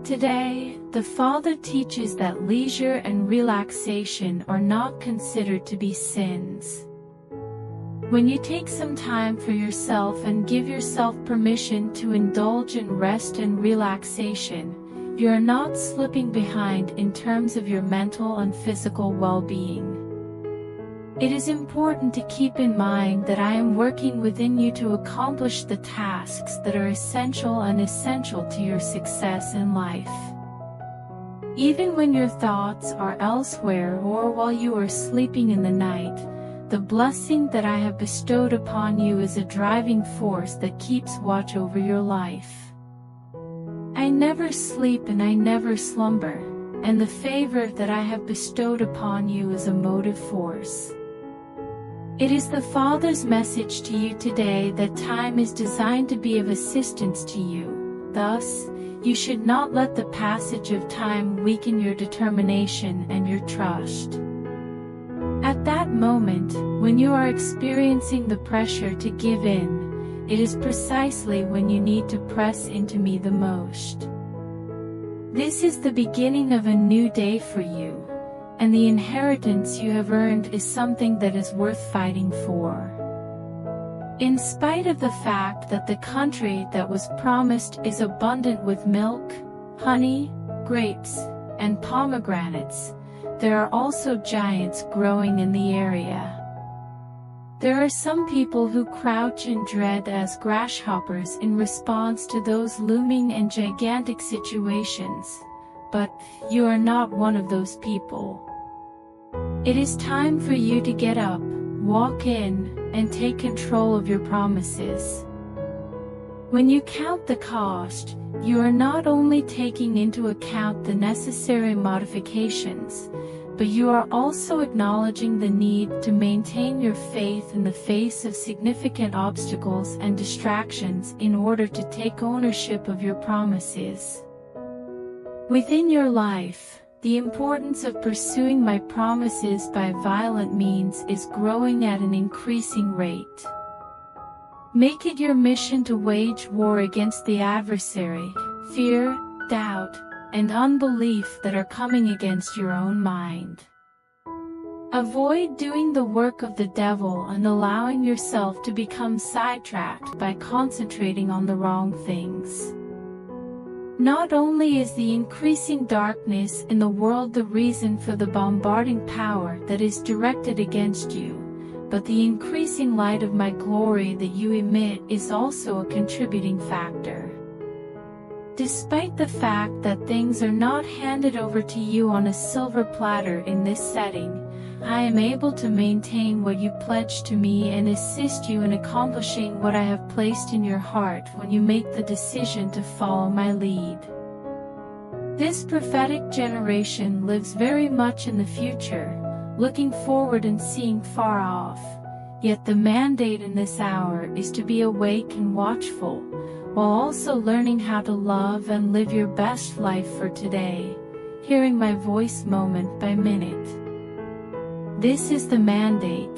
Today, the Father teaches that leisure and relaxation are not considered to be sins. When you take some time for yourself and give yourself permission to indulge in rest and relaxation, you are not slipping behind in terms of your mental and physical well-being. It is important to keep in mind that I am working within you to accomplish the tasks that are essential to your success in life. Even when your thoughts are elsewhere or while you are sleeping in the night, the blessing that I have bestowed upon you is a driving force that keeps watch over your life. I never sleep and I never slumber, and the favor that I have bestowed upon you is a motive force. It is the Father's message to you today that time is designed to be of assistance to you. Thus, you should not let the passage of time weaken your determination and your trust. At that moment, when you are experiencing the pressure to give in, it is precisely when you need to press into me the most. This is the beginning of a new day for you, and the inheritance you have earned is something that is worth fighting for. In spite of the fact that the country that was promised is abundant with milk, honey, grapes, and pomegranates, there are also giants growing in the area. There are some people who crouch in dread as grasshoppers in response to those looming and gigantic situations, but you are not one of those people. It is time for you to get up, walk in, and take control of your promises. When you count the cost, you are not only taking into account the necessary modifications, but you are also acknowledging the need to maintain your faith in the face of significant obstacles and distractions in order to take ownership of your promises. Within your life, the importance of pursuing my promises by violent means is growing at an increasing rate. Make it your mission to wage war against the adversary, fear, doubt, and unbelief that are coming against your own mind. Avoid doing the work of the devil and allowing yourself to become sidetracked by concentrating on the wrong things. Not only is the increasing darkness in the world the reason for the bombarding power that is directed against you, but the increasing light of my glory that you emit is also a contributing factor. Despite the fact that things are not handed over to you on a silver platter in this setting, I am able to maintain what you pledged to me and assist you in accomplishing what I have placed in your heart when you make the decision to follow my lead. This prophetic generation lives very much in the future, looking forward and seeing far off, yet the mandate in this hour is to be awake and watchful, while also learning how to love and live your best life for today, hearing my voice moment by minute. This is the mandate.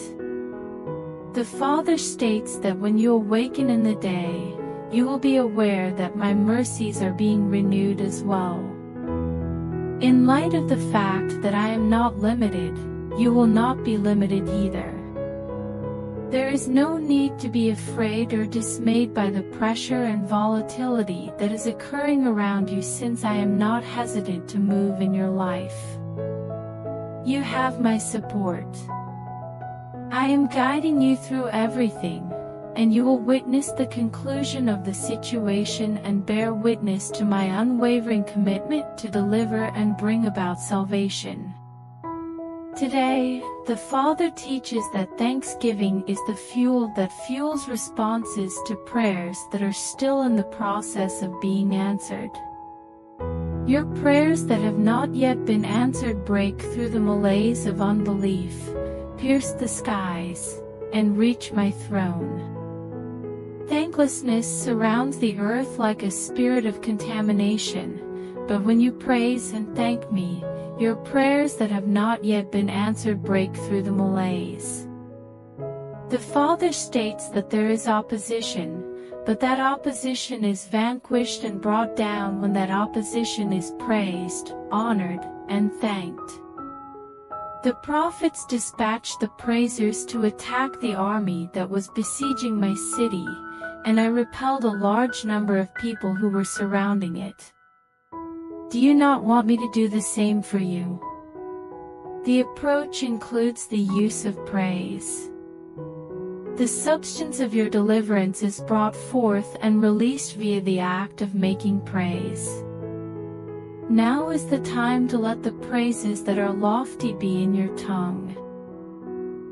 The Father states that when you awaken in the day, you will be aware that my mercies are being renewed as well. In light of the fact that I am not limited, you will not be limited either. There is no need to be afraid or dismayed by the pressure and volatility that is occurring around you, since I am not hesitant to move in your life. You have my support. I am guiding you through everything, and you will witness the conclusion of the situation and bear witness to my unwavering commitment to deliver and bring about salvation. Today, the Father teaches that thanksgiving is the fuel that fuels responses to prayers that are still in the process of being answered. Your prayers that have not yet been answered break through the malaise of unbelief, pierce the skies, and reach my throne. Thanklessness surrounds the earth like a spirit of contamination, but when you praise and thank me, your prayers that have not yet been answered break through the malaise. The Father states that there is opposition, but that opposition is vanquished and brought down when that opposition is praised, honored, and thanked. The prophets dispatched the praisers to attack the army that was besieging my city, and I repelled a large number of people who were surrounding it. Do you not want me to do the same for you? The approach includes the use of praise. The substance of your deliverance is brought forth and released via the act of making praise. Now is the time to let the praises that are lofty be in your tongue.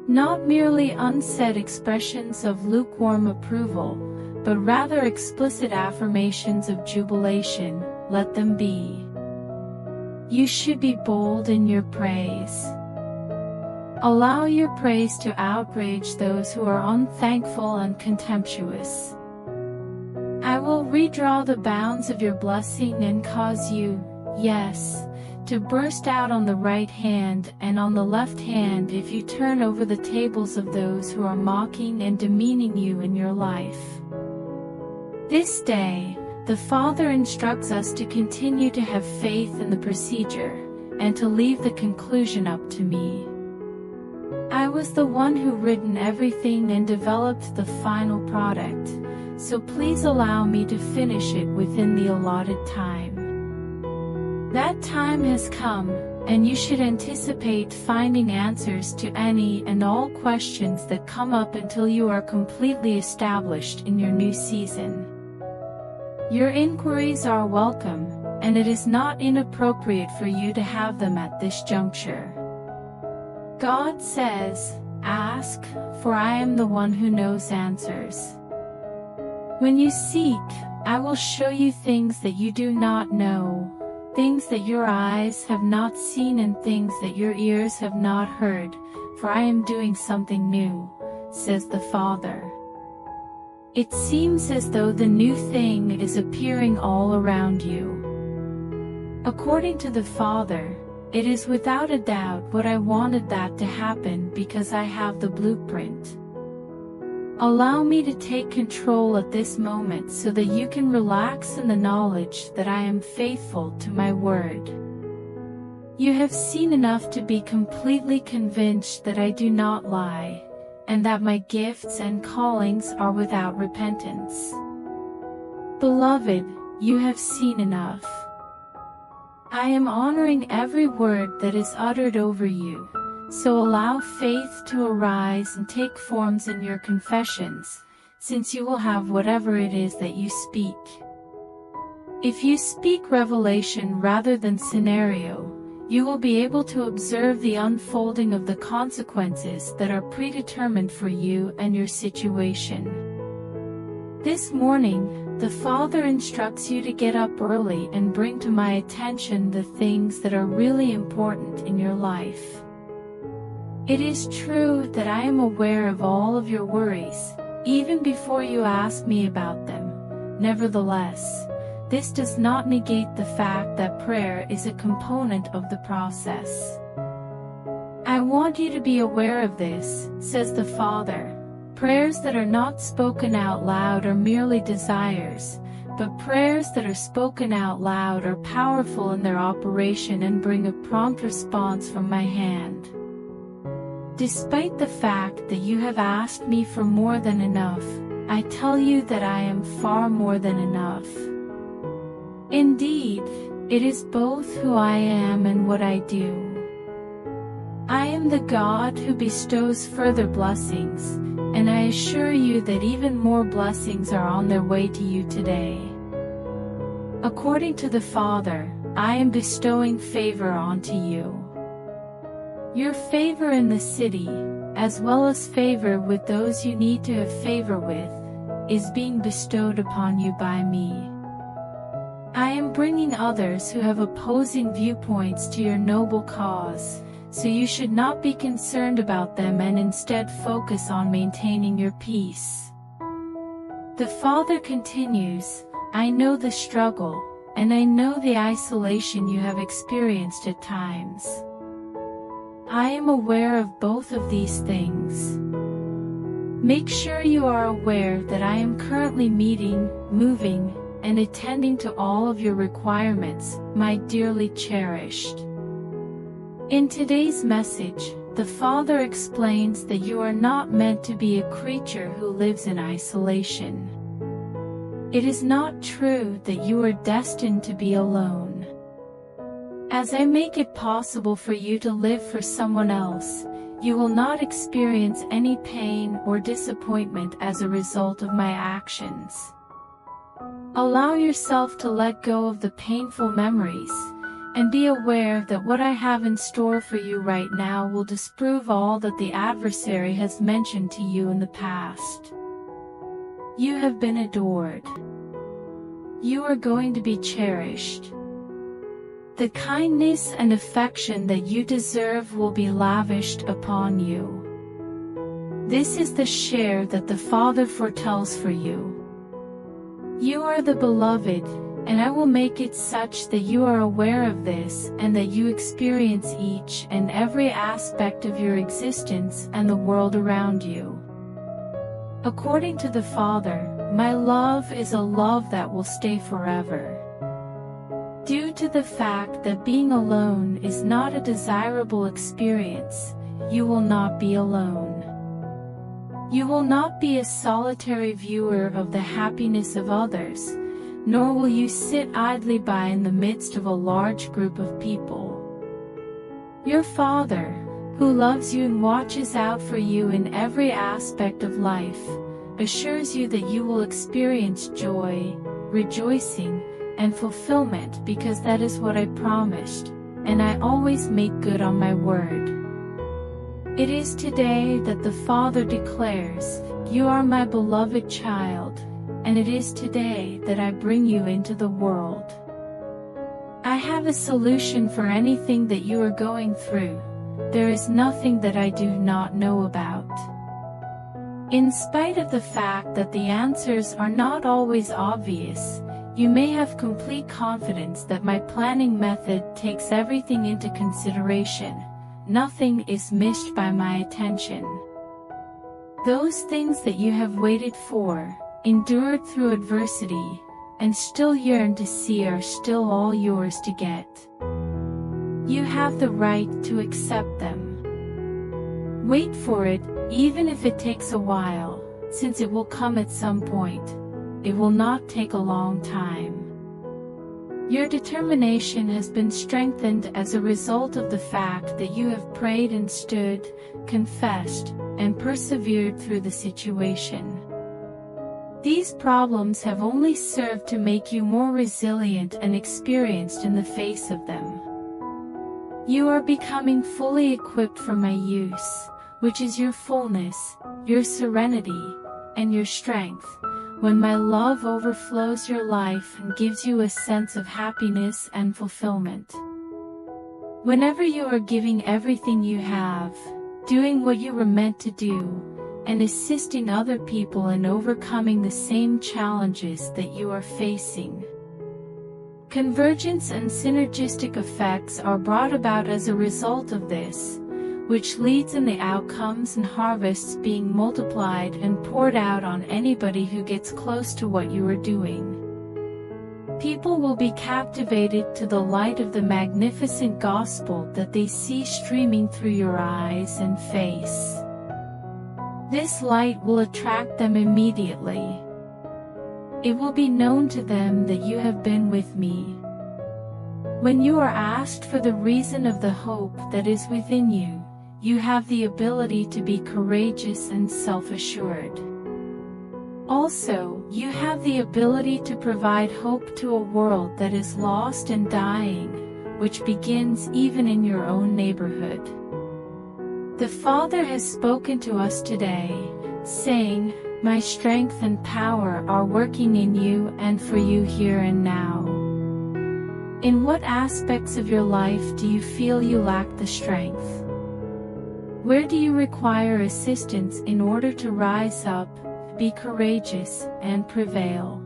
Not merely unsaid expressions of lukewarm approval, but rather explicit affirmations of jubilation, let them be. You should be bold in your praise. Allow your praise to outrage those who are unthankful and contemptuous. I will redraw the bounds of your blessing and cause you, yes, to burst out on the right hand and on the left hand if you turn over the tables of those who are mocking and demeaning you in your life. This day, the Father instructs us to continue to have faith in the procedure, and to leave the conclusion up to me. I was the one who written everything and developed the final product, so please allow me to finish it within the allotted time. That time has come, and you should anticipate finding answers to any and all questions that come up until you are completely established in your new season. Your inquiries are welcome, and it is not inappropriate for you to have them at this juncture. God says, "Ask, for I am the one who knows answers." When you seek, I will show you things that you do not know, things that your eyes have not seen and things that your ears have not heard, for I am doing something new, says the Father. It seems as though the new thing is appearing all around you. According to the Father, it is without a doubt what I wanted that to happen because I have the blueprint. Allow me to take control at this moment so that you can relax in the knowledge that I am faithful to my word. You have seen enough to be completely convinced that I do not lie, and that my gifts and callings are without repentance. Beloved, you have seen enough. I am honoring every word that is uttered over you, so allow faith to arise and take forms in your confessions, since you will have whatever it is that you speak. If you speak revelation rather than scenario, you will be able to observe the unfolding of the consequences that are predetermined for you and your situation. This morning, the Father instructs you to get up early and bring to my attention the things that are really important in your life. It is true that I am aware of all of your worries, even before you ask me about them. Nevertheless, this does not negate the fact that prayer is a component of the process. I want you to be aware of this, says the Father. Prayers that are not spoken out loud are merely desires, but prayers that are spoken out loud are powerful in their operation and bring a prompt response from my hand. Despite the fact that you have asked me for more than enough, I tell you that I am far more than enough. Indeed, it is both who I am and what I do. I am the God who bestows further blessings, and I assure you that even more blessings are on their way to you today. According to the Father, I am bestowing favor onto you. Your favor in the city, as well as favor with those you need to have favor with, is being bestowed upon you by me. I am bringing others who have opposing viewpoints to your noble cause, so you should not be concerned about them and instead focus on maintaining your peace. The Father continues, I know the struggle, and I know the isolation you have experienced at times. I am aware of both of these things. Make sure you are aware that I am currently meeting, moving, and attending to all of your requirements, my dearly cherished. In today's message, the Father explains that you are not meant to be a creature who lives in isolation. It is not true that you are destined to be alone. As I make it possible for you to live for someone else, you will not experience any pain or disappointment as a result of my actions. Allow yourself to let go of the painful memories, and be aware that what I have in store for you right now will disprove all that the adversary has mentioned to you in the past. You have been adored. You are going to be cherished. The kindness and affection that you deserve will be lavished upon you. This is the share that the Father foretells for you. You are the beloved, and I will make it such that you are aware of this and that you experience each and every aspect of your existence and the world around you. According to the Father, my love is a love that will stay forever. Due to the fact that being alone is not a desirable experience, you will not be alone. You will not be a solitary viewer of the happiness of others, nor will you sit idly by in the midst of a large group of people. Your Father, who loves you and watches out for you in every aspect of life, assures you that you will experience joy, rejoicing, and fulfillment because that is what I promised, and I always make good on my word. It is today that the Father declares, "You are my beloved child," and it is today that I bring you into the world. I have a solution for anything that you are going through. There is nothing that I do not know about. In spite of the fact that the answers are not always obvious, you may have complete confidence that my planning method takes everything into consideration. Nothing is missed by my attention. Those things that you have waited for, endured through adversity, and still yearn to see are still all yours to get. You have the right to accept them. Wait for it, even if it takes a while, since it will come at some point. It will not take a long time. Your determination has been strengthened as a result of the fact that you have prayed and stood, confessed, and persevered through the situation. These problems have only served to make you more resilient and experienced in the face of them. You are becoming fully equipped for my use, which is your fullness, your serenity, and your strength, when my love overflows your life and gives you a sense of happiness and fulfillment. Whenever you are giving everything you have, doing what you were meant to do, and assisting other people in overcoming the same challenges that you are facing. Convergence and synergistic effects are brought about as a result of this, which leads in the outcomes and harvests being multiplied and poured out on anybody who gets close to what you are doing. People will be captivated to the light of the magnificent gospel that they see streaming through your eyes and face. This light will attract them immediately. It will be known to them that you have been with me. When you are asked for the reason of the hope that is within you, you have the ability to be courageous and self-assured. Also, you have the ability to provide hope to a world that is lost and dying, which begins even in your own neighborhood. The Father has spoken to us today, saying, "My strength and power are working in you and for you here and now." In what aspects of your life do you feel you lack the strength? Where do you require assistance in order to rise up, be courageous, and prevail?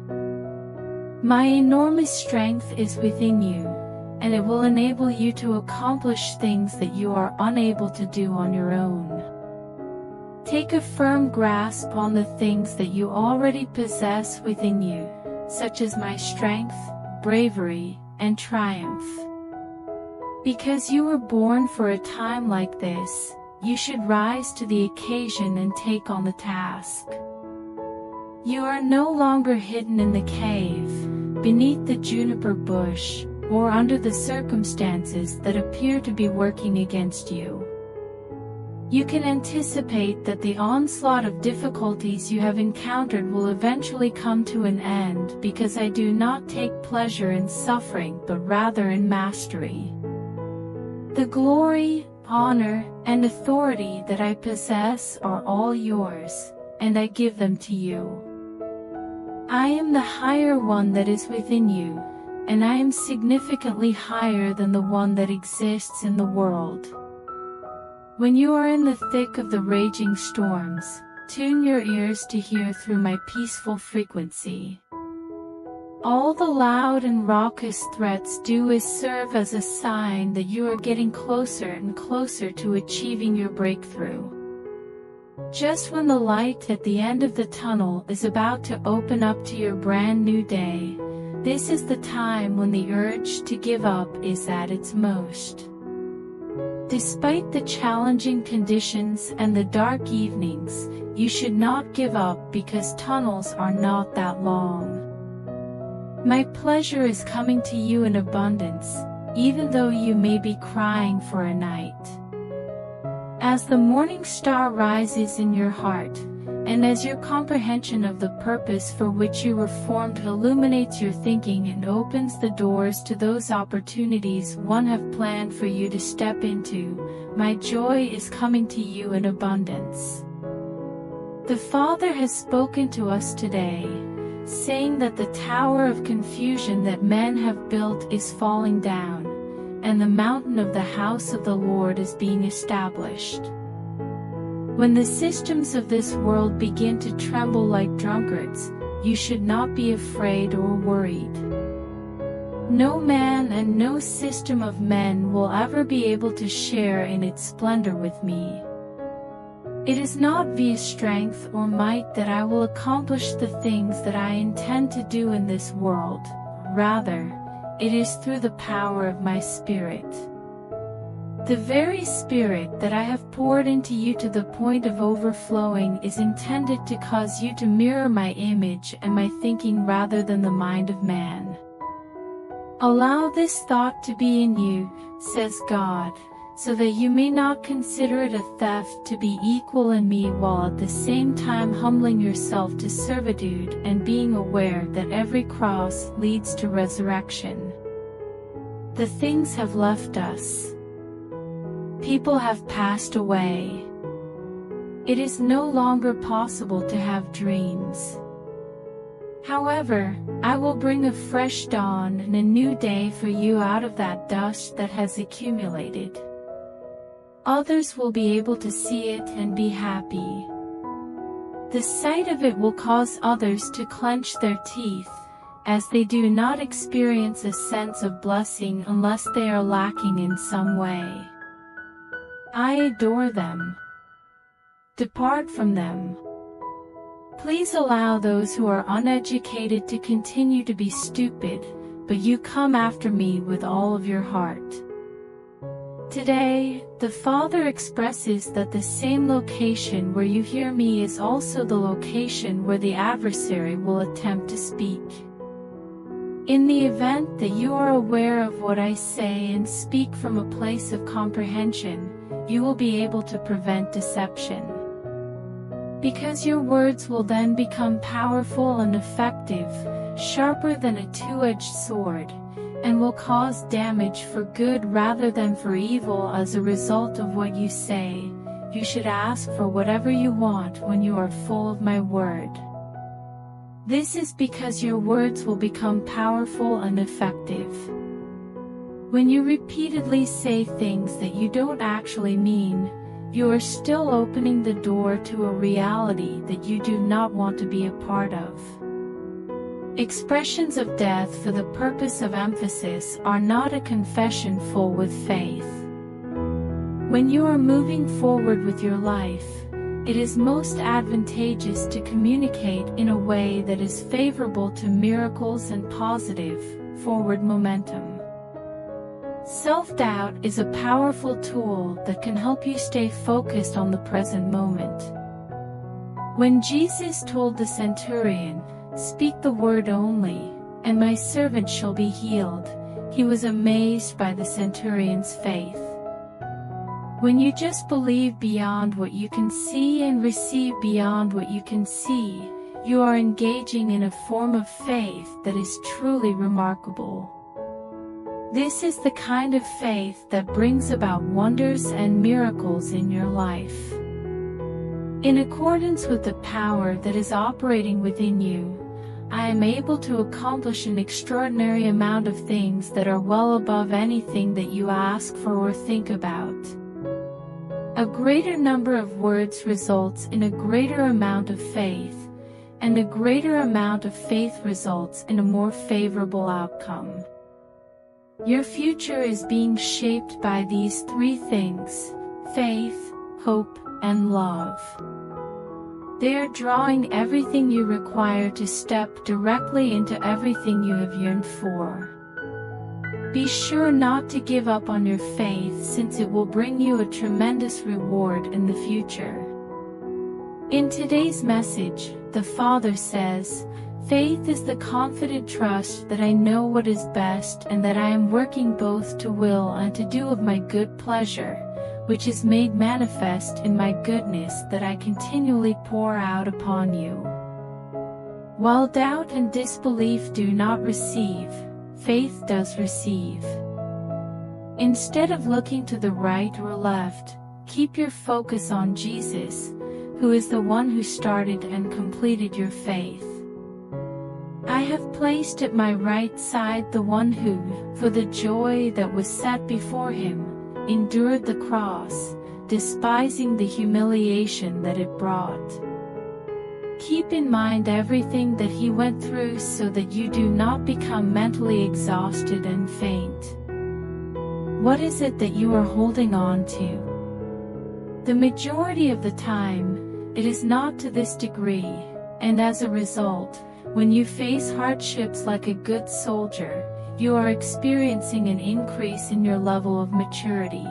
My enormous strength is within you, and it will enable you to accomplish things that you are unable to do on your own. Take a firm grasp on the things that you already possess within you, such as my strength, bravery, and triumph. Because you were born for a time like this, you should rise to the occasion and take on the task. You are no longer hidden in the cave, beneath the juniper bush, or under the circumstances that appear to be working against you. You can anticipate that the onslaught of difficulties you have encountered will eventually come to an end, because I do not take pleasure in suffering but rather in mastery. The glory, honor, and authority that I possess are all yours, and I give them to you. I am the higher one that is within you, and I am significantly higher than the one that exists in the world. When you are in the thick of the raging storms, tune your ears to hear through my peaceful frequency. All the loud and raucous threats do is serve as a sign that you are getting closer and closer to achieving your breakthrough. Just when the light at the end of the tunnel is about to open up to your brand new day, this is the time when the urge to give up is at its most. Despite the challenging conditions and the dark evenings, you should not give up, because tunnels are not that long. My pleasure is coming to you in abundance, even though you may be crying for a night. As the morning star rises in your heart, and as your comprehension of the purpose for which you were formed illuminates your thinking and opens the doors to those opportunities one have planned for you to step into, my joy is coming to you in abundance. The Father has spoken to us today, saying that the tower of confusion that men have built is falling down, and the mountain of the house of the Lord is being established. When the systems of this world begin to tremble like drunkards, you should not be afraid or worried. No man and no system of men will ever be able to share in its splendor with me. It is not via strength or might that I will accomplish the things that I intend to do in this world. Rather, it is through the power of my Spirit. The very Spirit that I have poured into you to the point of overflowing is intended to cause you to mirror my image and my thinking rather than the mind of man. Allow this thought to be in you, says God, so that you may not consider it a theft to be equal in me, while at the same time humbling yourself to servitude and being aware that every cross leads to resurrection. The things have left us. People have passed away. It is no longer possible to have dreams. However, I will bring a fresh dawn and a new day for you out of that dust that has accumulated. Others will be able to see it and be happy. The sight of it will cause others to clench their teeth, as they do not experience a sense of blessing unless they are lacking in some way. I adore them. Depart from them. Please allow those who are uneducated to continue to be stupid, but you come after me with all of your heart. Today, the Father expresses that the same location where you hear me is also the location where the adversary will attempt to speak. In the event that you are aware of what I say and speak from a place of comprehension, you will be able to prevent deception. Because your words will then become powerful and effective, sharper than a two-edged sword, and will cause damage for good rather than for evil. As a result of what you say, you should ask for whatever you want when you are full of my word. This is because your words will become powerful and effective. When you repeatedly say things that you don't actually mean, you are still opening the door to a reality that you do not want to be a part of. Expressions of death for the purpose of emphasis are not a confession full with faith. When you are moving forward with your life, it is most advantageous to communicate in a way that is favorable to miracles and positive, forward momentum. Self-doubt is a powerful tool that can help you stay focused on the present moment. When Jesus told the centurion, "Speak the word only, and my servant shall be healed," he was amazed by the centurion's faith. When you just believe beyond what you can see and receive beyond what you can see, you are engaging in a form of faith that is truly remarkable. This is the kind of faith that brings about wonders and miracles in your life. In accordance with the power that is operating within you, I am able to accomplish an extraordinary amount of things that are well above anything that you ask for or think about. A greater number of words results in a greater amount of faith, and a greater amount of faith results in a more favorable outcome. Your future is being shaped by these three things: faith, hope, and love. They are drawing everything you require to step directly into everything you have yearned for. Be sure not to give up on your faith, since it will bring you a tremendous reward in the future. In today's message, the Father says, "Faith is the confident trust that I know what is best and that I am working both to will and to do of my good pleasure, which is made manifest in my goodness that I continually pour out upon you." While doubt and disbelief do not receive, faith does receive. Instead of looking to the right or left, keep your focus on Jesus, who is the one who started and completed your faith. I have placed at my right side the one who, for the joy that was set before him, endured the cross, despising the humiliation that it brought. Keep in mind everything that he went through so that you do not become mentally exhausted and faint. What is it that you are holding on to? The majority of the time, it is not to this degree, and as a result, when you face hardships like a good soldier, you are experiencing an increase in your level of maturity.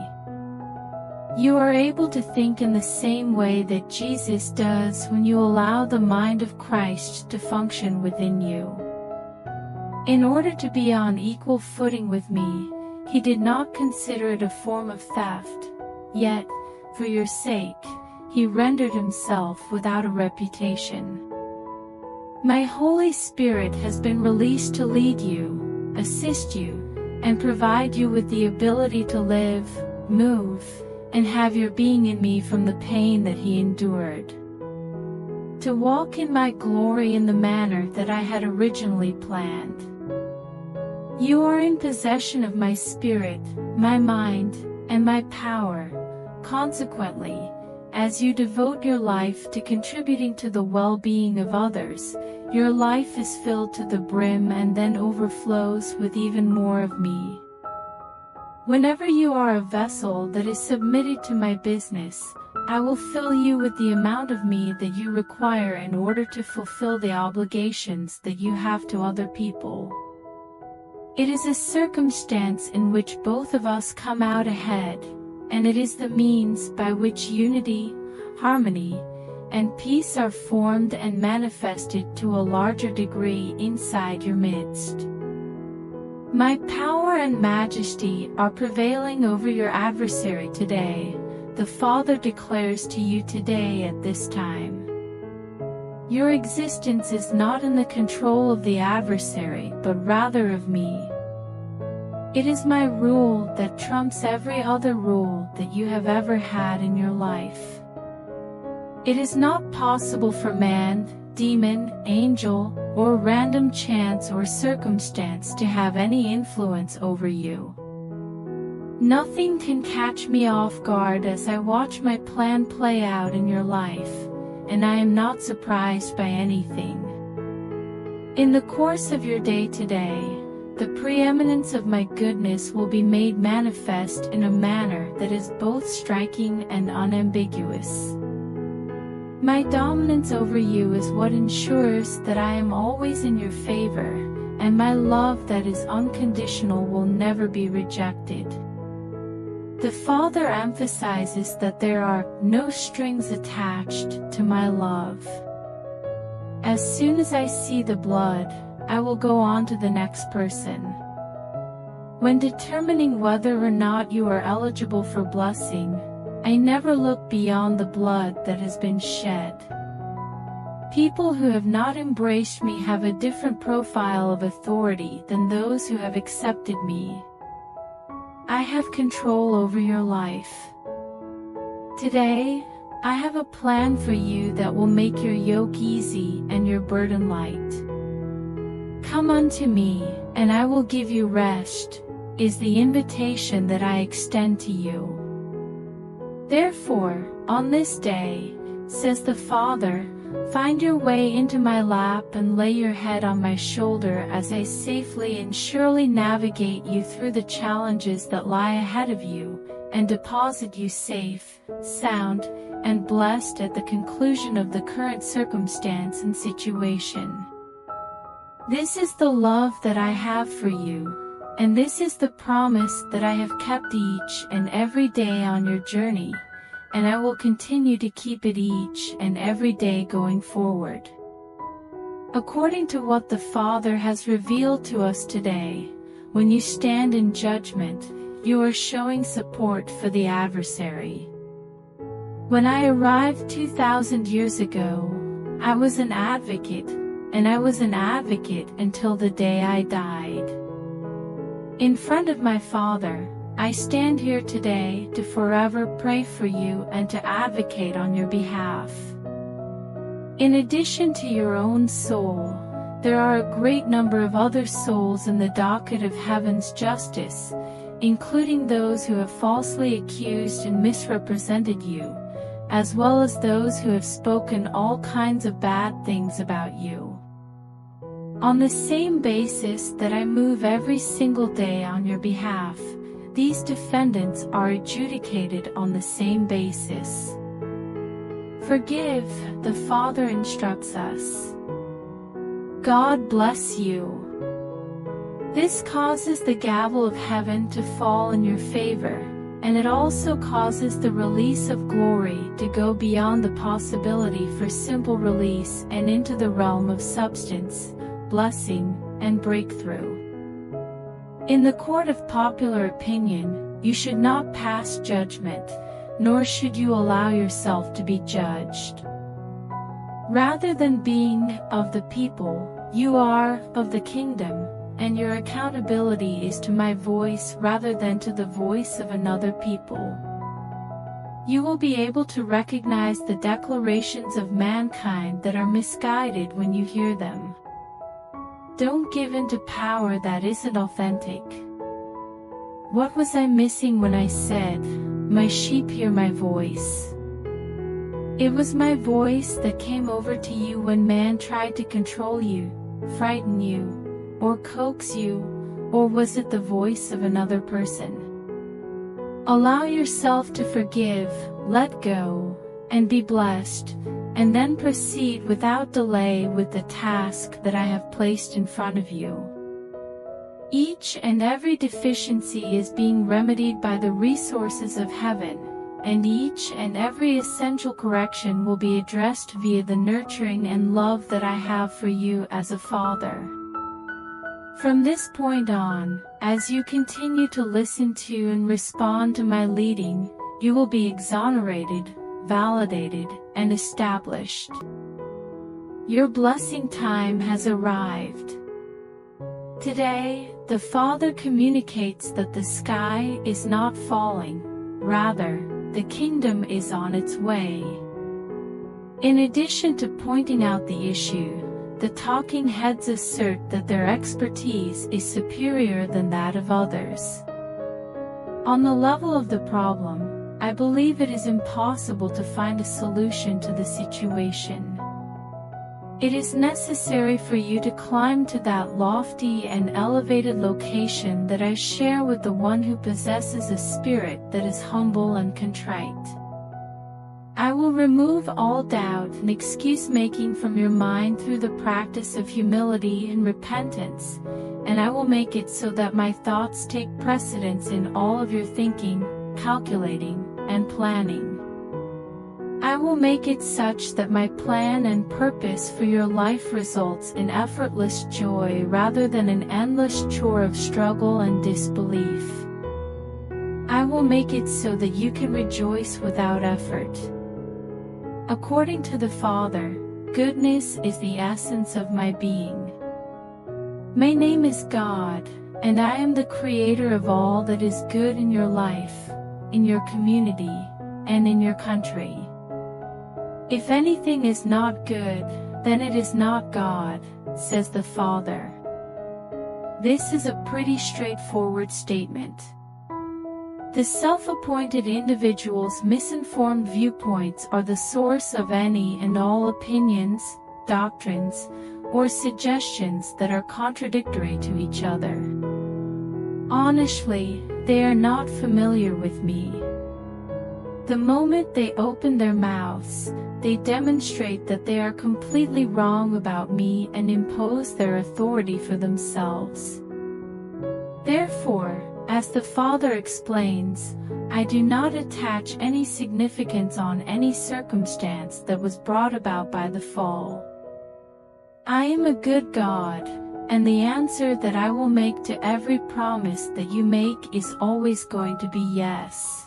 You are able to think in the same way that Jesus does when you allow the mind of Christ to function within you. In order to be on equal footing with me, he did not consider it a form of theft, yet, for your sake, he rendered himself without a reputation. My Holy Spirit has been released to lead you, assist you, and provide you with the ability to live, move, and have your being in me from the pain that he endured. To walk in my glory in the manner that I had originally planned. You are in possession of my spirit, my mind, and my power. Consequently, as you devote your life to contributing to the well-being of others, your life is filled to the brim and then overflows with even more of me. Whenever you are a vessel that is submitted to my business, I will fill you with the amount of me that you require in order to fulfill the obligations that you have to other people. It is a circumstance in which both of us come out ahead, and it is the means by which unity, harmony, and peace are formed and manifested to a larger degree inside your midst. My power and majesty are prevailing over your adversary today, the Father declares to you today at this time. Your existence is not in the control of the adversary, but rather of me. It is my rule that trumps every other rule that you have ever had in your life. It is not possible for man, demon, angel, or random chance or circumstance to have any influence over you. Nothing can catch me off guard as I watch my plan play out in your life, and I am not surprised by anything. In the course of your day today, the preeminence of my goodness will be made manifest in a manner that is both striking and unambiguous. My dominance over you is what ensures that I am always in your favor, and my love that is unconditional will never be rejected. The Father emphasizes that there are no strings attached to my love. As soon as I see the blood, I will go on to the next person. When determining whether or not you are eligible for blessing, I never look beyond the blood that has been shed. People who have not embraced me have a different profile of authority than those who have accepted me. I have control over your life. Today, I have a plan for you that will make your yoke easy and your burden light. Come unto me, and I will give you rest, is the invitation that I extend to you. Therefore, on this day, says the Father, find your way into my lap and lay your head on my shoulder as I safely and surely navigate you through the challenges that lie ahead of you, and deposit you safe, sound, and blessed at the conclusion of the current circumstance and situation. This is the love that I have for you, and this is the promise that I have kept each and every day on your journey, and I will continue to keep it each and every day going forward. According to what the Father has revealed to us today, when you stand in judgment, you are showing support for the adversary. When I arrived 2,000 years ago, I was an advocate, and I was an advocate until the day I died. In front of my Father, I stand here today to forever pray for you and to advocate on your behalf. In addition to your own soul, there are a great number of other souls in the docket of heaven's justice, including those who have falsely accused and misrepresented you, as well as those who have spoken all kinds of bad things about you. On the same basis that I move every single day on your behalf, these defendants are adjudicated on the same basis. Forgive, the Father instructs us. God bless you. This causes the gavel of heaven to fall in your favor, and it also causes the release of glory to go beyond the possibility for simple release and into the realm of substance, blessing, and breakthrough. In the court of popular opinion, you should not pass judgment, nor should you allow yourself to be judged. Rather than being of the people, you are of the kingdom, and your accountability is to my voice rather than to the voice of another people. You will be able to recognize the declarations of mankind that are misguided when you hear them. Don't give in to power that isn't authentic. What was I missing when I said, "My sheep hear my voice"? It was my voice that came over to you when man tried to control you, frighten you, or coax you, or was it the voice of another person? Allow yourself to forgive, let go, and be blessed, and then proceed without delay with the task that I have placed in front of you. Each and every deficiency is being remedied by the resources of heaven, and each and every essential correction will be addressed via the nurturing and love that I have for you as a father. From this point on, as you continue to listen to and respond to my leading, you will be exonerated, validated, and established. Your blessing time has arrived. Today, the Father communicates that the sky is not falling, rather, the kingdom is on its way. In addition to pointing out the issue, the talking heads assert that their expertise is superior than that of others. On the level of the problem, I believe it is impossible to find a solution to the situation. It is necessary for you to climb to that lofty and elevated location that I share with the one who possesses a spirit that is humble and contrite. I will remove all doubt and excuse-making from your mind through the practice of humility and repentance, and I will make it so that my thoughts take precedence in all of your thinking, calculating, and planning. I will make it such that my plan and purpose for your life results in effortless joy rather than an endless chore of struggle and disbelief. I will make it so that you can rejoice without effort. According to the Father, goodness is the essence of my being. My name is God, and I am the creator of all that is good in your life, in your community, and in your country. If anything is not good, then it is not God, says the Father. This is a pretty straightforward statement. The self-appointed individual's misinformed viewpoints are the source of any and all opinions, doctrines, or suggestions that are contradictory to each other. Honestly, they are not familiar with me. The moment they open their mouths, they demonstrate that they are completely wrong about me and impose their authority for themselves. Therefore, as the Father explains, I do not attach any significance on any circumstance that was brought about by the fall. I am a good God, and the answer that I will make to every promise that you make is always going to be yes.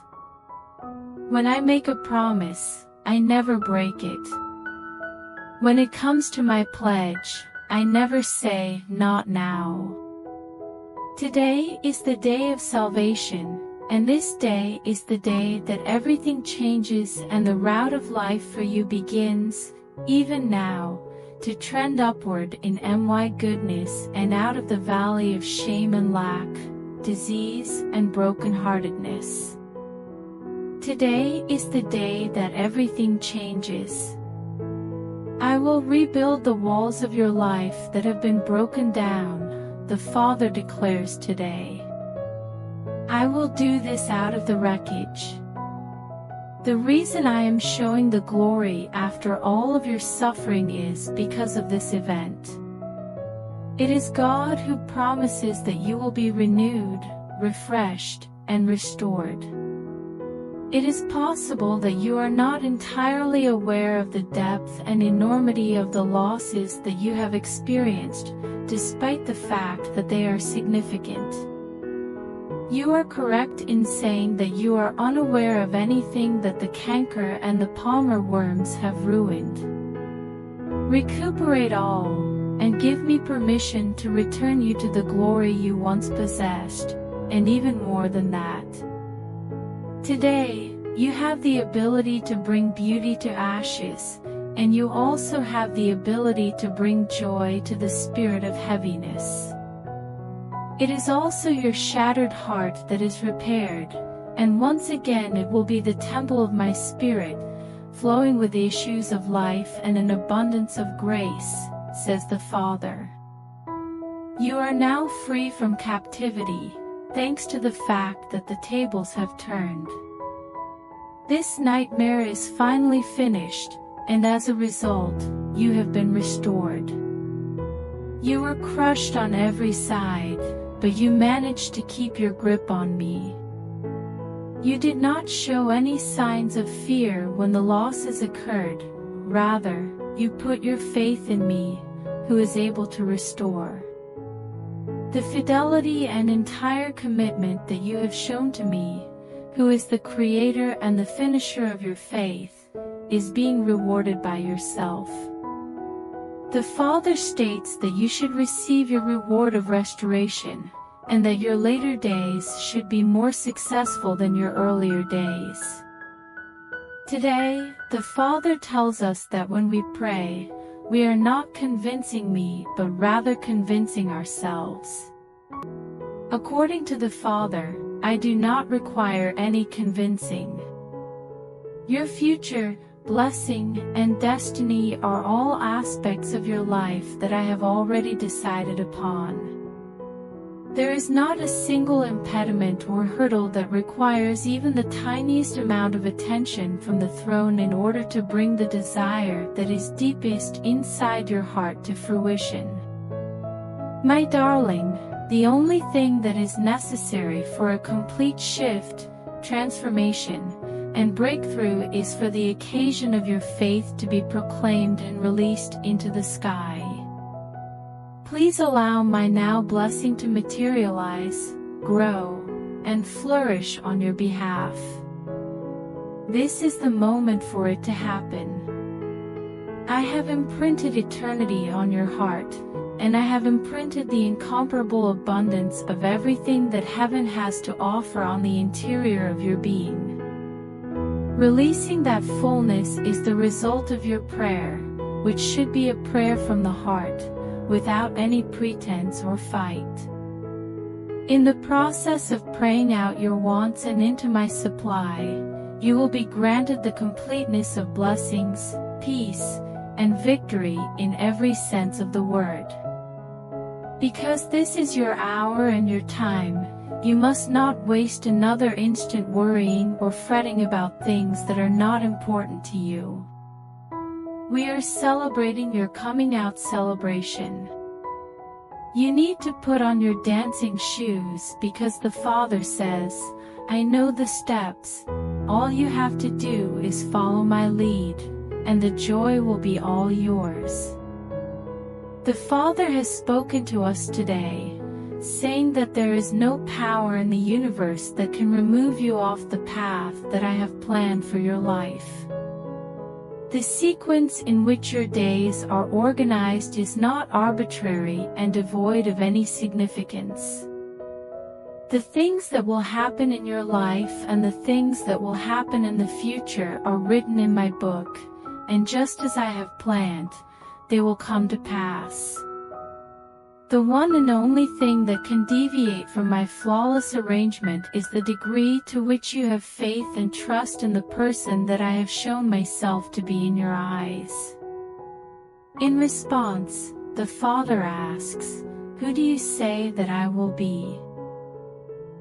When I make a promise, I never break it. When it comes to my pledge, I never say, not now. Today is the day of salvation, and this day is the day that everything changes and the route of life for you begins, even now, to trend upward in my goodness and out of the valley of shame and lack, disease and brokenheartedness. Today is the day that everything changes. I will rebuild the walls of your life that have been broken down, the Father declares today. I will do this out of the wreckage. The reason I am showing the glory after all of your suffering is because of this event. It is God who promises that you will be renewed, refreshed, and restored. It is possible that you are not entirely aware of the depth and enormity of the losses that you have experienced, despite the fact that they are significant. You are correct in saying that you are unaware of anything that the canker and the palmer worms have ruined. Recuperate all, and give me permission to return you to the glory you once possessed, and even more than that. Today, you have the ability to bring beauty to ashes, and you also have the ability to bring joy to the spirit of heaviness. It is also your shattered heart that is repaired, and once again it will be the temple of my spirit, flowing with issues of life and an abundance of grace, says the Father. You are now free from captivity, thanks to the fact that the tables have turned. This nightmare is finally finished, and as a result, you have been restored. You were crushed on every side, but you managed to keep your grip on me. You did not show any signs of fear when the losses occurred, rather, you put your faith in me, who is able to restore. The fidelity and entire commitment that you have shown to me, who is the creator and the finisher of your faith, is being rewarded by yourself. The Father states that you should receive your reward of restoration, and that your later days should be more successful than your earlier days. Today, the Father tells us that when we pray, we are not convincing me but rather convincing ourselves. According to the Father, I do not require any convincing. Your future, blessing, and destiny are all aspects of your life that I have already decided upon. There is not a single impediment or hurdle that requires even the tiniest amount of attention from the throne in order to bring the desire that is deepest inside your heart to fruition. My darling, the only thing that is necessary for a complete shift, transformation, and breakthrough is for the occasion of your faith to be proclaimed and released into the sky. Please allow my now blessing to materialize, grow, and flourish on your behalf. This is the moment for it to happen. I have imprinted eternity on your heart, and I have imprinted the incomparable abundance of everything that heaven has to offer on the interior of your being. Releasing that fullness is the result of your prayer, which should be a prayer from the heart, without any pretense or fight. In the process of praying out your wants and into my supply, you will be granted the completeness of blessings, peace, and victory in every sense of the word. Because this is your hour and your time, you must not waste another instant worrying or fretting about things that are not important to you. We are celebrating your coming out celebration. You need to put on your dancing shoes because the Father says, I know the steps. All you have to do is follow my lead, and the joy will be all yours. The Father has spoken to us today, saying that there is no power in the universe that can remove you off the path that I have planned for your life. The sequence in which your days are organized is not arbitrary and devoid of any significance. The things that will happen in your life and the things that will happen in the future are written in my book, and just as I have planned, they will come to pass. The one and only thing that can deviate from my flawless arrangement is the degree to which you have faith and trust in the person that I have shown myself to be in your eyes. In response, the Father asks, who do you say that I will be?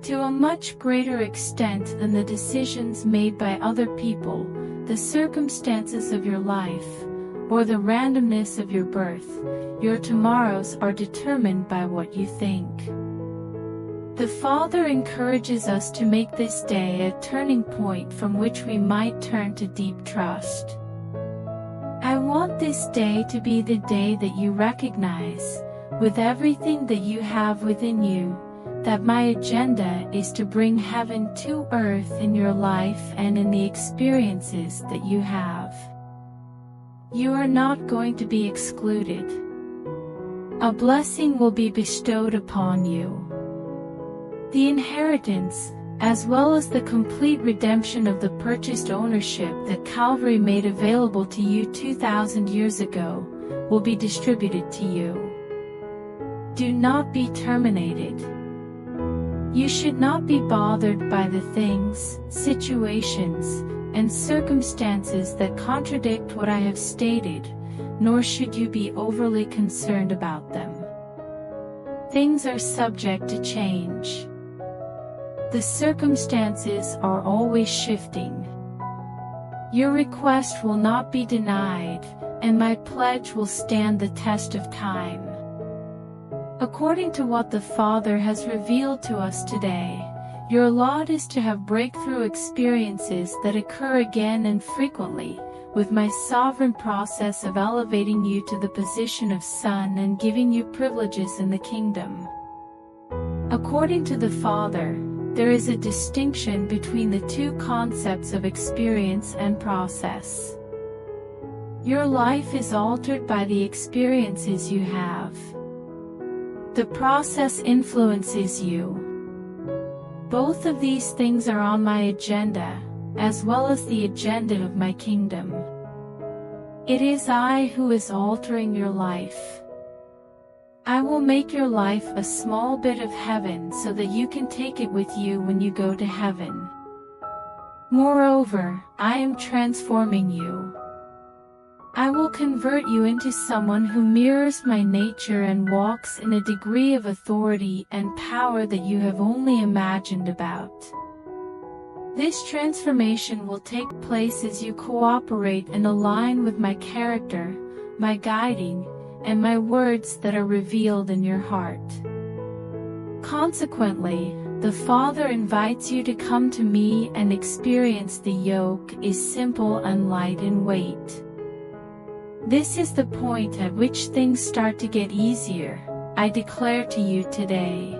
To a much greater extent than the decisions made by other people, the circumstances of your life, or the randomness of your birth, your tomorrows are determined by what you think. The Father encourages us to make this day a turning point from which we might turn to deep trust. I want this day to be the day that you recognize, with everything that you have within you, that my agenda is to bring heaven to earth in your life and in the experiences that you have. You are not going to be excluded. A blessing will be bestowed upon you. The inheritance, as well as the complete redemption of the purchased ownership that Calvary made available to you 2,000 years ago, will be distributed to you. Do not be terminated. You should not be bothered by the things, situations, and circumstances that contradict what I have stated, nor should you be overly concerned about them. Things are subject to change. The circumstances are always shifting. Your request will not be denied, and my pledge will stand the test of time. According to what the Father has revealed to us today, your lot is to have breakthrough experiences that occur again and frequently, with my sovereign process of elevating you to the position of son and giving you privileges in the kingdom. According to the Father, there is a distinction between the two concepts of experience and process. Your life is altered by the experiences you have. The process influences you. Both of these things are on my agenda, as well as the agenda of my kingdom. It is I who is altering your life. I will make your life a small bit of heaven so that you can take it with you when you go to heaven. Moreover, I am transforming you. I will convert you into someone who mirrors my nature and walks in a degree of authority and power that you have only imagined about. This transformation will take place as you cooperate and align with my character, my guiding, and my words that are revealed in your heart. Consequently, the Father invites you to come to me and experience the yoke is simple and light in weight. This is the point at which things start to get easier, I declare to you today.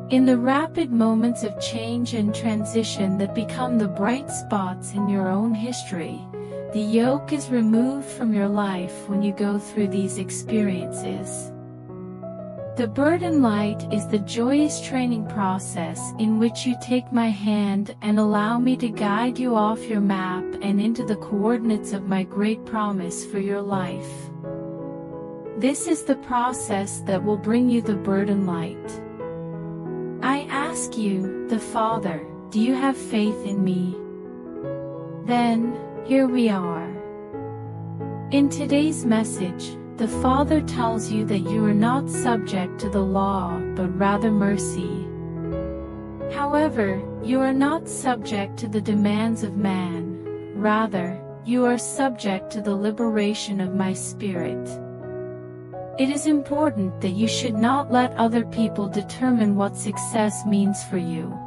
In the rapid moments of change and transition that become the bright spots in your own history, the yoke is removed from your life when you go through these experiences. The burden light is the joyous training process in which you take my hand and allow me to guide you off your map and into the coordinates of my great promise for your life. This is the process that will bring you the burden light. I ask you, the Father, do you have faith in me? Then, here we are. In today's message, the Father tells you that you are not subject to the law, but rather mercy. However, you are not subject to the demands of man, rather, you are subject to the liberation of my Spirit. It is important that you should not let other people determine what success means for you.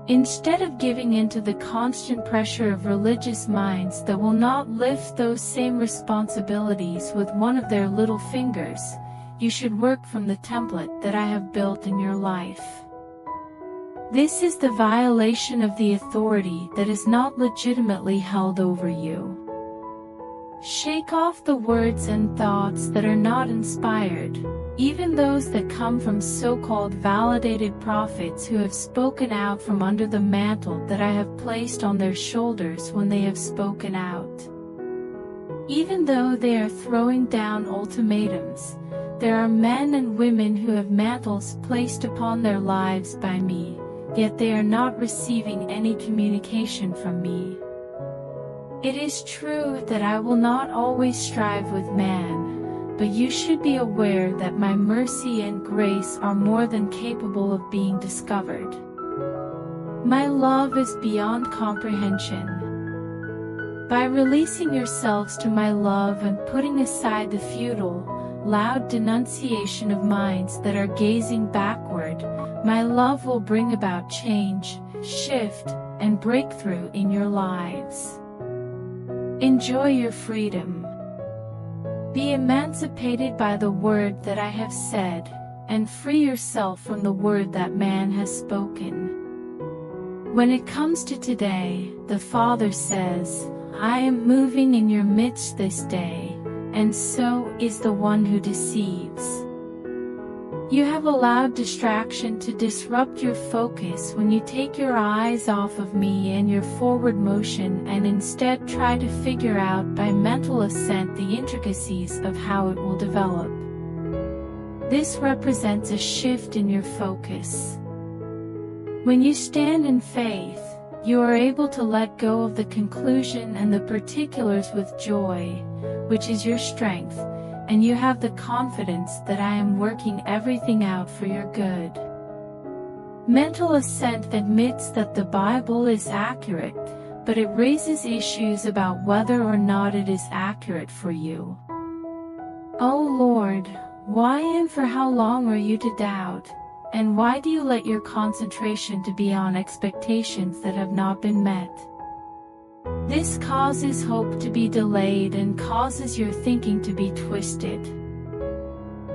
Instead of giving in to the constant pressure of religious minds that will not lift those same responsibilities with one of their little fingers, you should work from the template that I have built in your life. This is the violation of the authority that is not legitimately held over you. Shake off the words and thoughts that are not inspired, even those that come from so-called validated prophets who have spoken out from under the mantle that I have placed on their shoulders when they have spoken out. Even though they are throwing down ultimatums, there are men and women who have mantles placed upon their lives by me, yet they are not receiving any communication from me. It is true that I will not always strive with man, but you should be aware that my mercy and grace are more than capable of being discovered. My love is beyond comprehension. By releasing yourselves to my love and putting aside the futile, loud denunciation of minds that are gazing backward, my love will bring about change, shift, and breakthrough in your lives. Enjoy your freedom. Be emancipated by the word that I have said, and free yourself from the word that man has spoken. When it comes to today, the Father says, I am moving in your midst this day, and so is the one who deceives. You have allowed distraction to disrupt your focus when you take your eyes off of me and your forward motion and instead try to figure out by mental assent the intricacies of how it will develop. This represents a shift in your focus. When you stand in faith, you are able to let go of the conclusion and the particulars with joy, which is your strength, and you have the confidence that I am working everything out for your good. Mental assent admits that the Bible is accurate, but it raises issues about whether or not it is accurate for you. O Lord, why and for how long are you to doubt? And why do you let your concentration to be on expectations that have not been met? This causes hope to be delayed and causes your thinking to be twisted.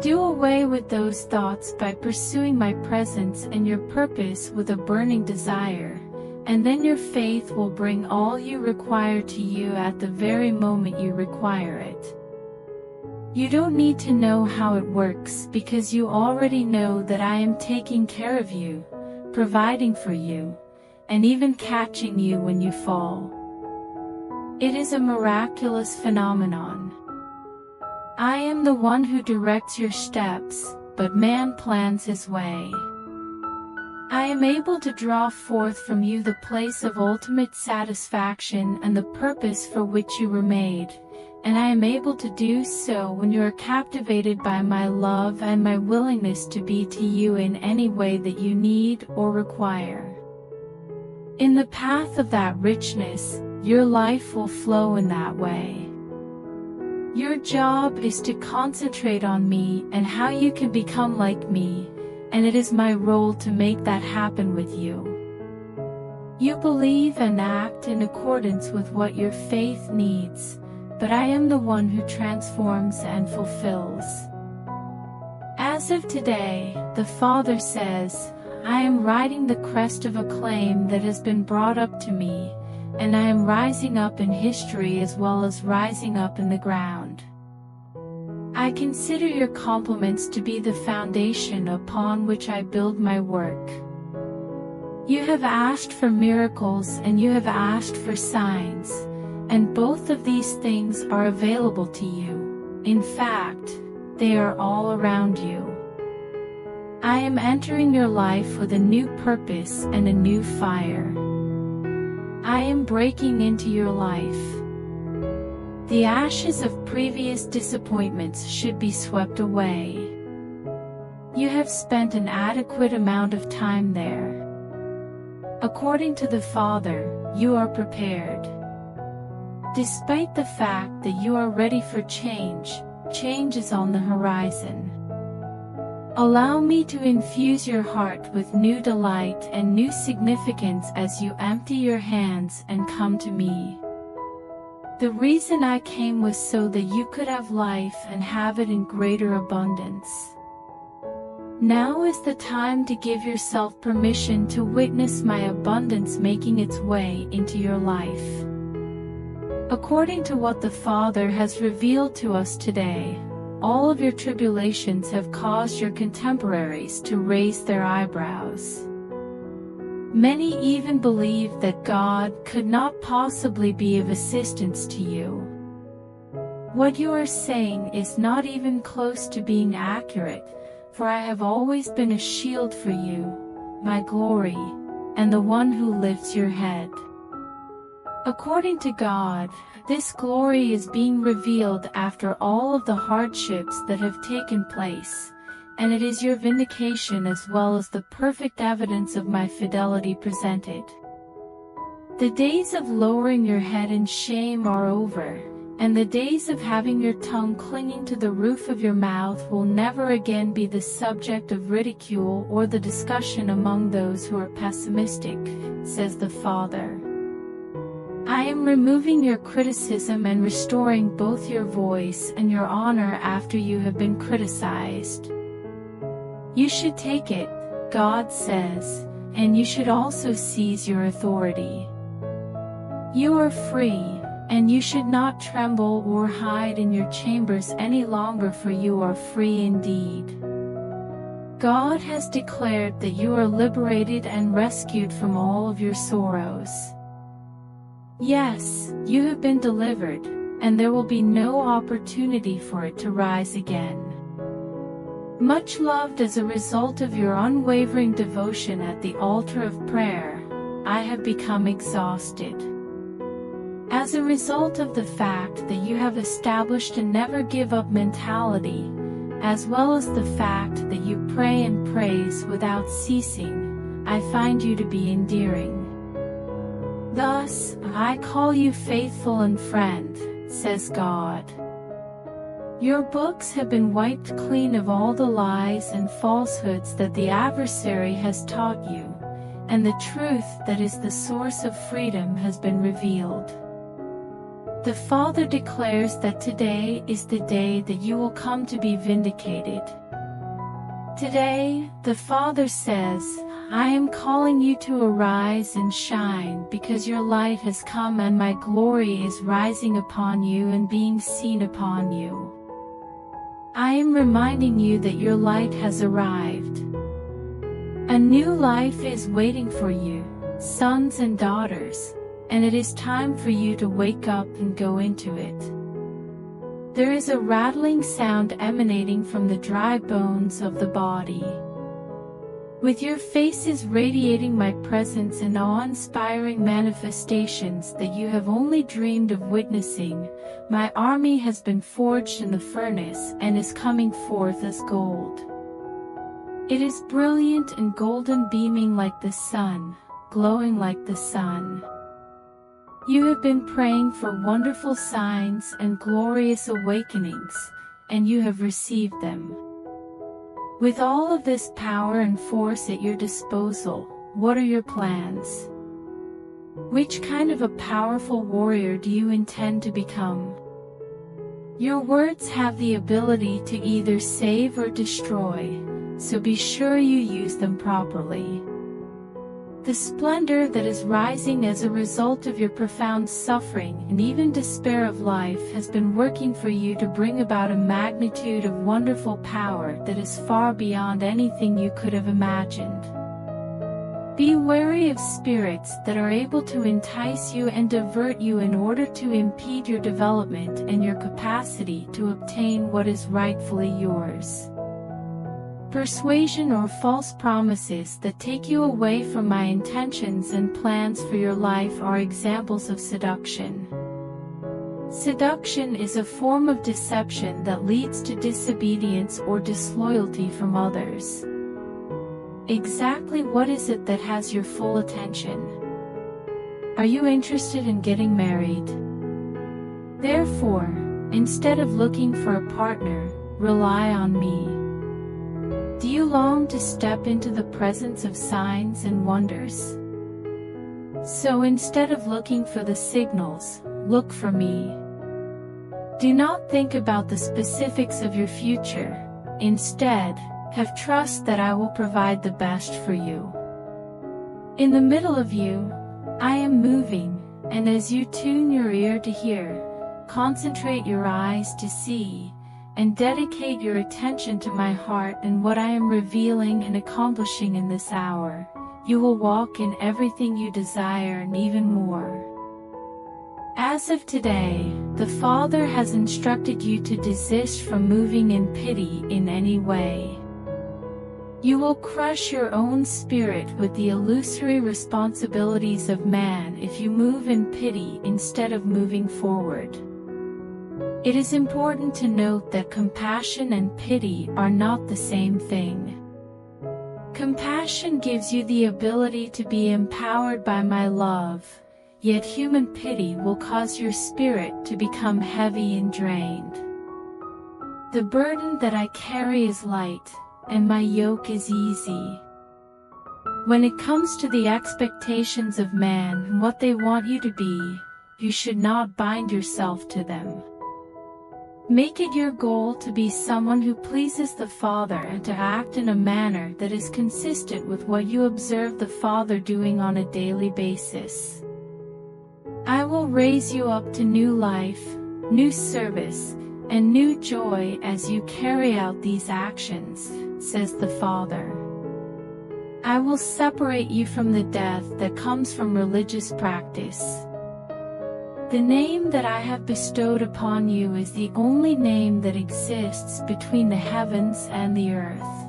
Do away with those thoughts by pursuing my presence and your purpose with a burning desire, and then your faith will bring all you require to you at the very moment you require it. You don't need to know how it works because you already know that I am taking care of you, providing for you, and even catching you when you fall. It is a miraculous phenomenon. I am the one who directs your steps, but man plans his way. I am able to draw forth from you the place of ultimate satisfaction and the purpose for which you were made, and I am able to do so when you are captivated by my love and my willingness to be to you in any way that you need or require. In the path of that richness, your life will flow in that way. Your job is to concentrate on me and how you can become like me, and it is my role to make that happen with you. You believe and act in accordance with what your faith needs, but I am the one who transforms and fulfills. As of today, the Father says, I am riding the crest of acclaim that has been brought up to me, and I am rising up in history as well as rising up in the ground. I consider your compliments to be the foundation upon which I build my work. You have asked for miracles and you have asked for signs, and both of these things are available to you. In fact, they are all around you. I am entering your life with a new purpose and a new fire. I am breaking into your life. The ashes of previous disappointments should be swept away. You have spent an adequate amount of time there. According to the Father, you are prepared. Despite the fact that you are ready for change, change is on the horizon. Allow me to infuse your heart with new delight and new significance as you empty your hands and come to me. The reason I came was so that you could have life and have it in greater abundance. Now is the time to give yourself permission to witness my abundance making its way into your life. According to what the Father has revealed to us today, all of your tribulations have caused your contemporaries to raise their eyebrows. Many even believe that God could not possibly be of assistance to you. What you are saying is not even close to being accurate, for I have always been a shield for you, my glory, and the one who lifts your head. According to God, this glory is being revealed after all of the hardships that have taken place, and it is your vindication as well as the perfect evidence of my fidelity presented. The days of lowering your head in shame are over, and the days of having your tongue clinging to the roof of your mouth will never again be the subject of ridicule or the discussion among those who are pessimistic, says the Father. I am removing your criticism and restoring both your voice and your honor after you have been criticized. You should take it, God says, and you should also seize your authority. You are free, and you should not tremble or hide in your chambers any longer, for you are free indeed. God has declared that you are liberated and rescued from all of your sorrows. Yes, you have been delivered, and there will be no opportunity for it to rise again. Much loved as a result of your unwavering devotion at the altar of prayer, I have become exhausted. As a result of the fact that you have established a never-give-up mentality, as well as the fact that you pray and praise without ceasing, I find you to be endearing. Thus, I call you faithful and friend, says God. Your books have been wiped clean of all the lies and falsehoods that the adversary has taught you, and the truth that is the source of freedom has been revealed. The Father declares that today is the day that you will come to be vindicated. Today, the Father says, I am calling you to arise and shine because your light has come and my glory is rising upon you and being seen upon you. I am reminding you that your light has arrived. A new life is waiting for you, sons and daughters, and it is time for you to wake up and go into it. There is a rattling sound emanating from the dry bones of the body. With your faces radiating my presence and awe-inspiring manifestations that you have only dreamed of witnessing, my army has been forged in the furnace and is coming forth as gold. It is brilliant and golden, beaming like the sun, glowing like the sun. You have been praying for wonderful signs and glorious awakenings, and you have received them. With all of this power and force at your disposal, what are your plans? Which kind of a powerful warrior do you intend to become? Your words have the ability to either save or destroy, so be sure you use them properly. The splendor that is rising as a result of your profound suffering and even despair of life has been working for you to bring about a magnitude of wonderful power that is far beyond anything you could have imagined. Be wary of spirits that are able to entice you and divert you in order to impede your development and your capacity to obtain what is rightfully yours. Persuasion or false promises that take you away from my intentions and plans for your life are examples of seduction. Seduction is a form of deception that leads to disobedience or disloyalty from others. Exactly what is it that has your full attention? Are you interested in getting married? Therefore, instead of looking for a partner, rely on me. Do you long to step into the presence of signs and wonders? So instead of looking for the signals, look for me. Do not think about the specifics of your future. Instead, have trust that I will provide the best for you. In the middle of you, I am moving, and as you tune your ear to hear, concentrate your eyes to see, and dedicate your attention to my heart and what I am revealing and accomplishing in this hour, you will walk in everything you desire and even more. As of today, the Father has instructed you to desist from moving in pity in any way. You will crush your own spirit with the illusory responsibilities of man if you move in pity instead of moving forward. It is important to note that compassion and pity are not the same thing. Compassion gives you the ability to be empowered by my love, yet human pity will cause your spirit to become heavy and drained. The burden that I carry is light, and my yoke is easy. When it comes to the expectations of man and what they want you to be, you should not bind yourself to them. Make it your goal to be someone who pleases the Father and to act in a manner that is consistent with what you observe the Father doing on a daily basis. I will raise you up to new life, new service, and new joy as you carry out these actions, says the Father. I will separate you from the death that comes from religious practice. The name that I have bestowed upon you is the only name that exists between the heavens and the earth.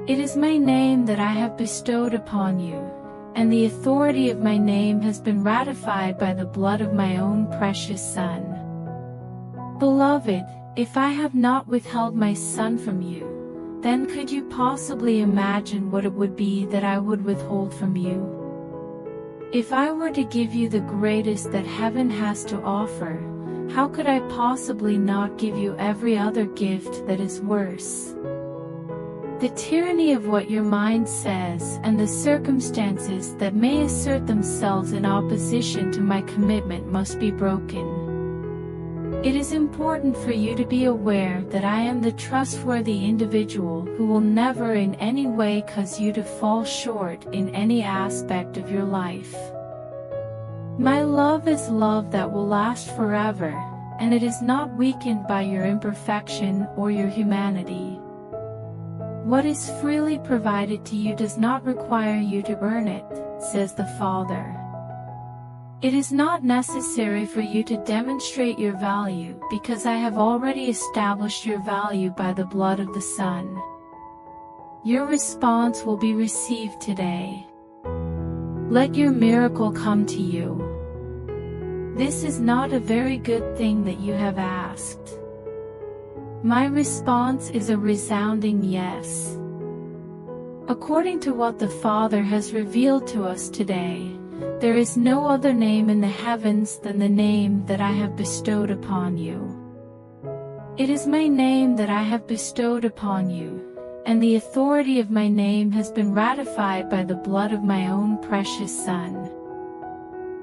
It is my name that I have bestowed upon you, and the authority of my name has been ratified by the blood of my own precious Son. Beloved, if I have not withheld my Son from you, then could you possibly imagine what it would be that I would withhold from you? If I were to give you the greatest that heaven has to offer, how could I possibly not give you every other gift that is worse? The tyranny of what your mind says and the circumstances that may assert themselves in opposition to my commitment must be broken. It is important for you to be aware that I am the trustworthy individual who will never in any way cause you to fall short in any aspect of your life. My love is love that will last forever, and it is not weakened by your imperfection or your humanity. What is freely provided to you does not require you to earn it, says the Father. It is not necessary for you to demonstrate your value because I have already established your value by the blood of the Son. Your response will be received today. Let your miracle come to you. This is not a very good thing that you have asked. My response is a resounding yes. According to what the Father has revealed to us today, there is no other name in the heavens than the name that I have bestowed upon you. It is my name that I have bestowed upon you, and the authority of my name has been ratified by the blood of my own precious Son.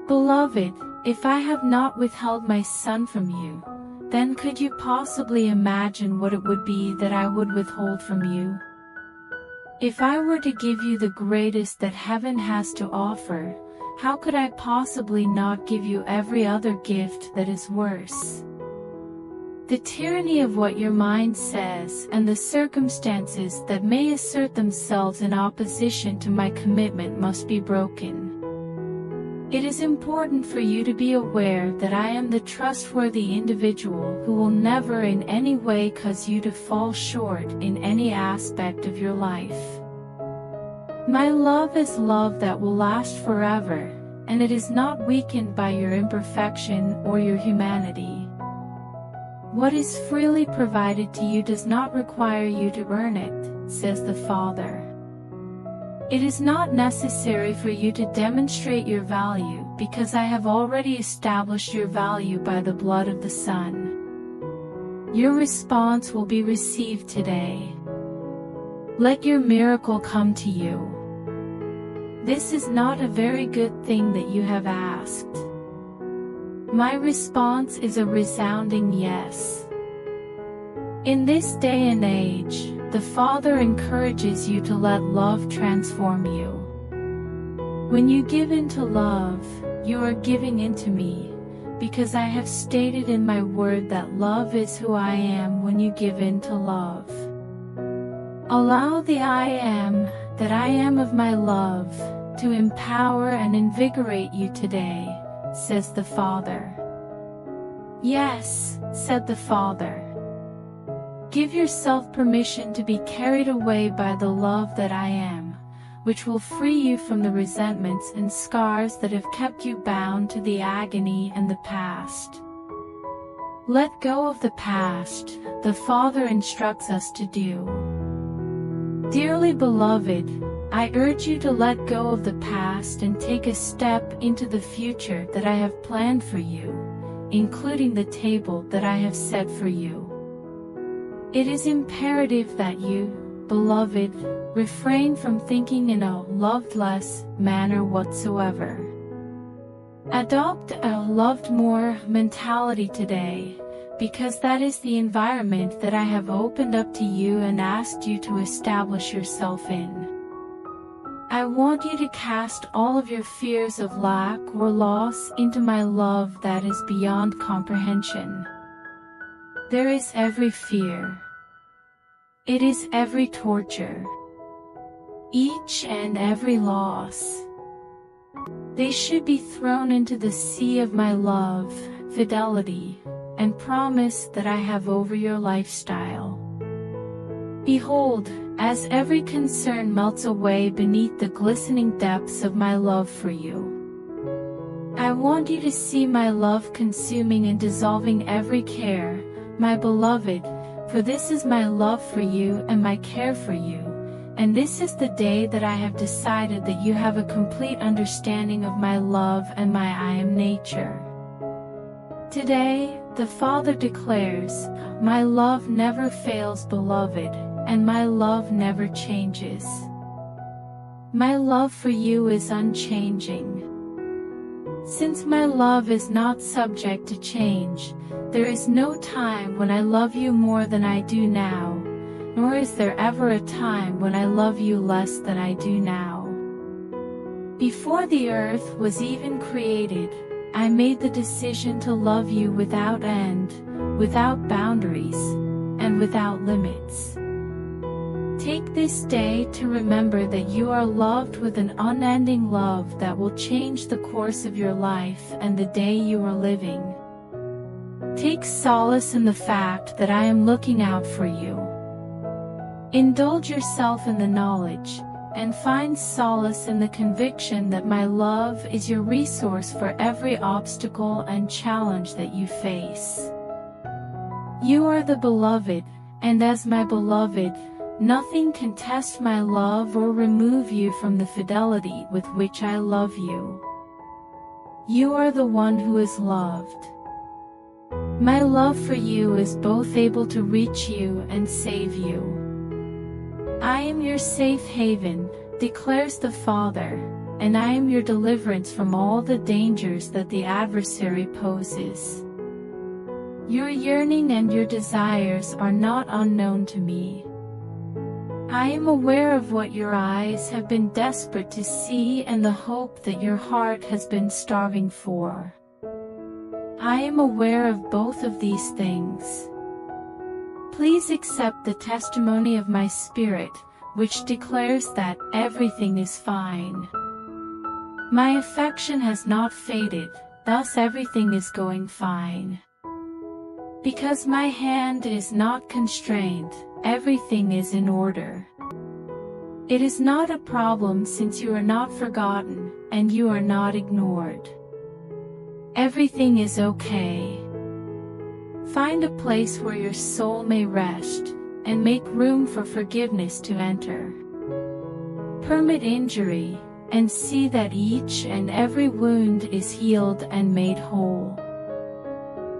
Beloved, if I have not withheld my Son from you, then could you possibly imagine what it would be that I would withhold from you? If I were to give you the greatest that heaven has to offer, how could I possibly not give you every other gift that is worse? The tyranny of what your mind says and the circumstances that may assert themselves in opposition to my commitment must be broken. It is important for you to be aware that I am the trustworthy individual who will never in any way cause you to fall short in any aspect of your life. My love is love that will last forever, and it is not weakened by your imperfection or your humanity. What is freely provided to you does not require you to earn it, says the Father. It is not necessary for you to demonstrate your value, because I have already established your value by the blood of the Son. Your response will be received today. Let your miracle come to you. This is not a very good thing that you have asked. My response is a resounding yes. In this day and age, the Father encourages you to let love transform you. When you give into love, you are giving into me, because I have stated in my word that love is who I am when you give into love. Allow the I am, that I am of my love, to empower and invigorate you today, says the Father. Yes, said the Father. Give yourself permission to be carried away by the love that I am, which will free you from the resentments and scars that have kept you bound to the agony and the past. Let go of the past, the Father instructs us to do. Dearly beloved, I urge you to let go of the past and take a step into the future that I have planned for you, including the table that I have set for you. It is imperative that you, beloved, refrain from thinking in a loveless manner whatsoever. Adopt a loved more mentality today, because that is the environment that I have opened up to you and asked you to establish yourself in. I want you to cast all of your fears of lack or loss into my love that is beyond comprehension. There is every fear. It is every torture. Each and every loss. They should be thrown into the sea of my love, fidelity, and promise that I have over your lifestyle. Behold, as every concern melts away beneath the glistening depths of my love for you. I want you to see my love consuming and dissolving every care, my beloved, for this is my love for you and my care for you, and this is the day that I have decided that you have a complete understanding of my love and my I am nature. Today, the Father declares, my love never fails, beloved, and my love never changes. My love for you is unchanging. Since my love is not subject to change, there is no time when I love you more than I do now, nor is there ever a time when I love you less than I do now. Before the earth was even created, I made the decision to love you without end, without boundaries, and without limits. Take this day to remember that you are loved with an unending love that will change the course of your life and the day you are living. Take solace in the fact that I am looking out for you. Indulge yourself in the knowledge, and find solace in the conviction that my love is your resource for every obstacle and challenge that you face. You are the beloved, and as my beloved, nothing can test my love or remove you from the fidelity with which I love you. You are the one who is loved. My love for you is both able to reach you and save you. I am your safe haven, declares the Father, and I am your deliverance from all the dangers that the adversary poses. Your yearning and your desires are not unknown to me. I am aware of what your eyes have been desperate to see and the hope that your heart has been starving for. I am aware of both of these things. Please accept the testimony of my spirit, which declares that everything is fine. My affection has not faded, thus everything is going fine. Because my hand is not constrained, everything is in order. It is not a problem since you are not forgotten, and you are not ignored. Everything is okay. Find a place where your soul may rest, and make room for forgiveness to enter. Permit injury, and see that each and every wound is healed and made whole.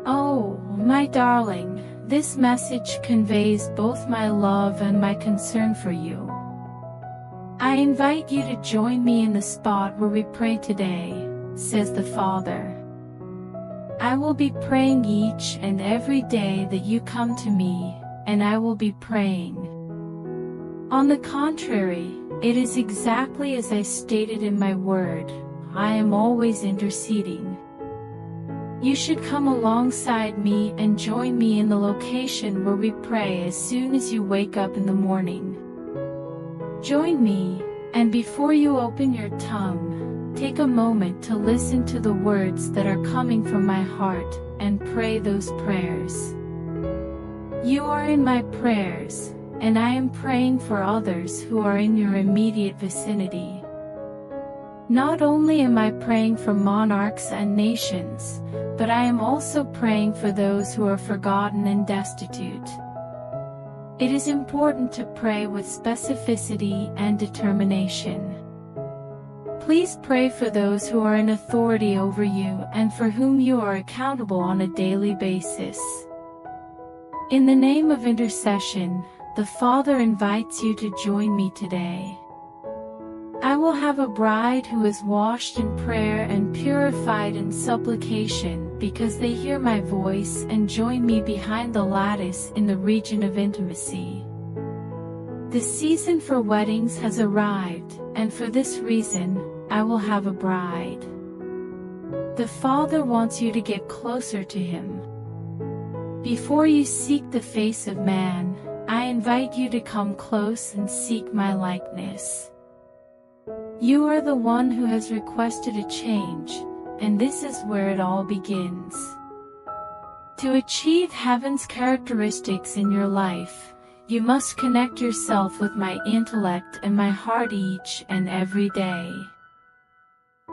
Oh, my darling, this message conveys both my love and my concern for you. I invite you to join me in the spot where we pray today, says the Father. I will be praying each and every day that you come to me, and I will be praying. On the contrary, it is exactly as I stated in my word, I am always interceding. You should come alongside me and join me in the location where we pray as soon as you wake up in the morning. Join me, and before you open your tongue, take a moment to listen to the words that are coming from my heart, and pray those prayers. You are in my prayers, and I am praying for others who are in your immediate vicinity. Not only am I praying for monarchs and nations, but I am also praying for those who are forgotten and destitute. It is important to pray with specificity and determination. Please pray for those who are in authority over you and for whom you are accountable on a daily basis. In the name of intercession, the Father invites you to join me today. I will have a bride who is washed in prayer and purified in supplication because they hear my voice and join me behind the lattice in the region of intimacy. The season for weddings has arrived, and for this reason, I will have a bride. The Father wants you to get closer to Him. Before you seek the face of man, I invite you to come close and seek my likeness. You are the one who has requested a change, and this is where it all begins. To achieve heaven's characteristics in your life, you must connect yourself with my intellect and my heart each and every day.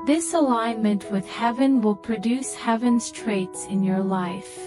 This alignment with heaven will produce heaven's traits in your life.